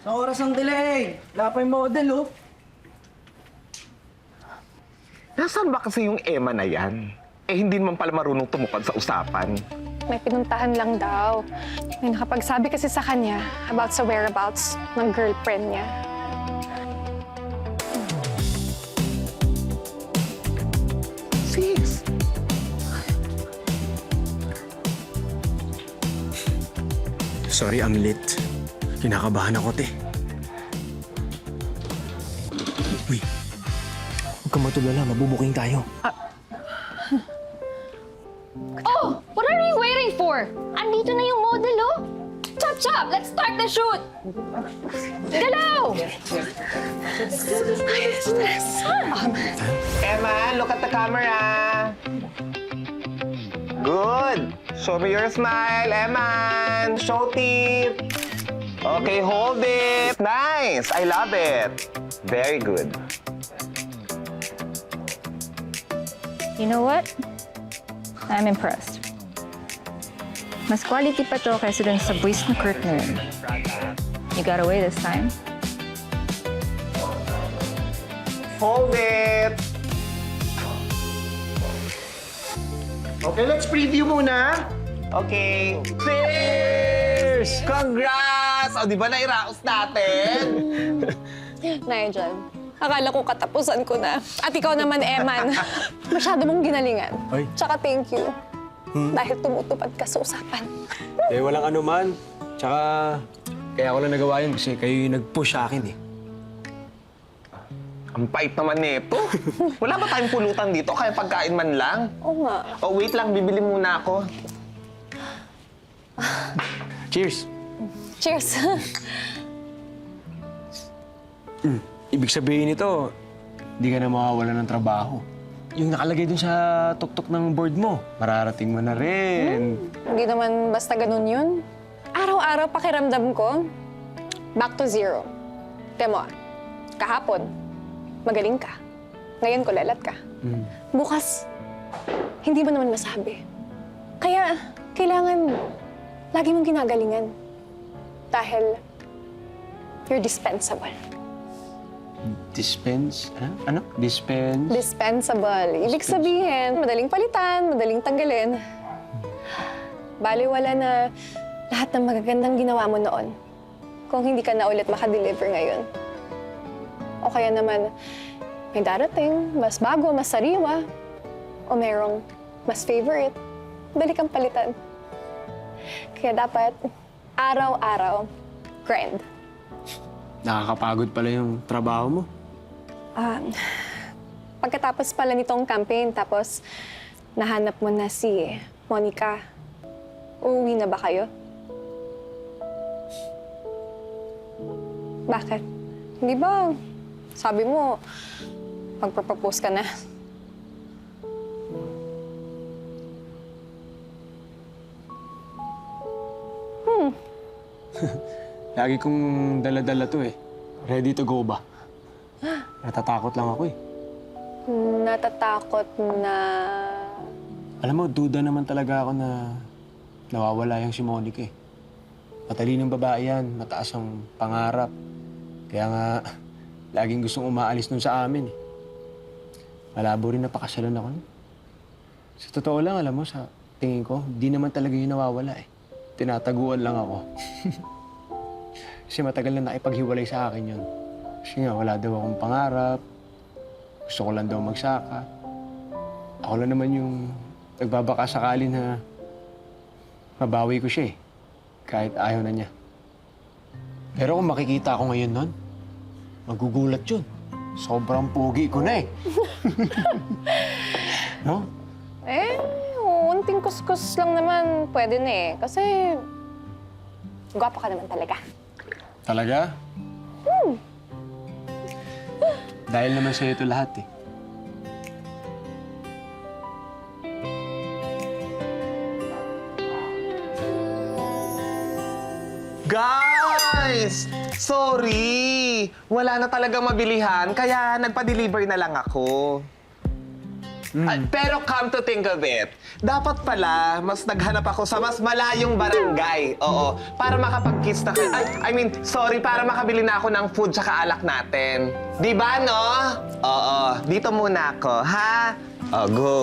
Sa oras ng delay. Wala pa yung model, oh. Nasaan ba kasi yung Emma na yan? Eh, hindi naman pala marunong tumupad sa usapan. May pinuntahan lang daw. May nakapagsabi kasi sa kanya about sa whereabouts ng girlfriend niya. Sis! Sorry, I'm late. Kinakabahan ako, te. Uy, huwag kang matulala. Mabubuking tayo. Oh! What are you waiting for? Andito na yung model, oh! Chop, chop! Let's start the shoot! Galaw! Emma, look at the camera! Good! Show me your smile, Emma! Show teeth! Okay, hold it! Nice! I love it! Very good. You know what? I'm impressed. Mas quality pa to kaysa dun sa buwis na Kurt na yun. You got away this time. Hold it! Okay, let's preview muna. Okay. Cheers! Congrats! O, di ba nairaos natin? Nigel, akala ko katapusan ko na. At ikaw naman, Eman. Masyado mong ginalingan. Ay. Tsaka thank you. Dahil tumutupad ka sa usapan. Eh, walang anuman. Tsaka, kaya ko lang nagawa yun kasi kayo yung nag-push sa akin, eh. Ang pait naman nito. Wala ba tayong pulutan dito? Kaya pagkain man lang? Oo nga. Oh, wait lang. Bibili muna ako. Cheers! Cheers. Ibig sabihin nito, hindi ka na mawawala ng trabaho. Yung nakalagay dun sa tuktok ng board mo, mararating mo na rin. Hindi naman basta ganun yun. Araw-araw pakiramdam ko, back to zero. Temo, kahapon, magaling ka. Ngayon kulelat ka. Bukas, hindi mo naman masabi. Kaya, kailangan lagi mong ginagalingan. Dahil, you're dispensable. Dispense? Ano? Dispense? Dispensable. Ibig sabihin, madaling palitan, madaling tanggalin. Baliwala na lahat ng magagandang ginawa mo noon kung hindi ka na ulit makadeliver ngayon. O kaya naman, may darating, mas bago, mas sariwa, o merong mas favorite, dali kang palitan. Kaya dapat, araw-araw, grind. Nakakapagod pala yung trabaho mo. Pagkatapos pala nitong campaign, tapos nahanap mo na si Monica, uuwi na ba kayo? Bakit? Hindi ba, sabi mo, magpropose ka na? Lagi kong dala-dala to eh. Ready to go ba? Natatakot lang ako eh. Natatakot na... Alam mo, duda naman talaga ako na nawawala yung si Monica eh. Matalinong babae yan, mataas ang pangarap. Kaya nga, laging gustong umaalis nun sa amin eh. Malabo rin napakasalan ako nun. Sa totoo lang, alam mo, sa tingin ko, di naman talaga yung nawawala eh. Tinataguan lang ako. Kasi matagal na nakipaghiwalay sa akin yun. Kasi nga, wala daw akong pangarap. Gusto ko lang daw magsaka. Ako lang naman yung nagbabaka sakali na mabawi ko siya eh. Kahit ayaw na niya. Pero kung makikita ako ngayon nun, magugulat yun. Sobrang pogi ko na eh. No? Unting kuskus lang naman pwede na eh. Kasi, gwapo ka naman talaga. Talaga? Dahil naman sa'yo ito lahat eh. Guys! Sorry! Wala na talagang mabilihan, kaya nagpa-deliver na lang ako. Ay, pero come to think of it, dapat pala mas naghanap ako sa mas malayong barangay. Oo, para makapag-kiss na kayo. Sorry, para makabili na ako ng food tsaka alak natin. Di ba, no? Oo, dito muna ako, ha? Oh, go.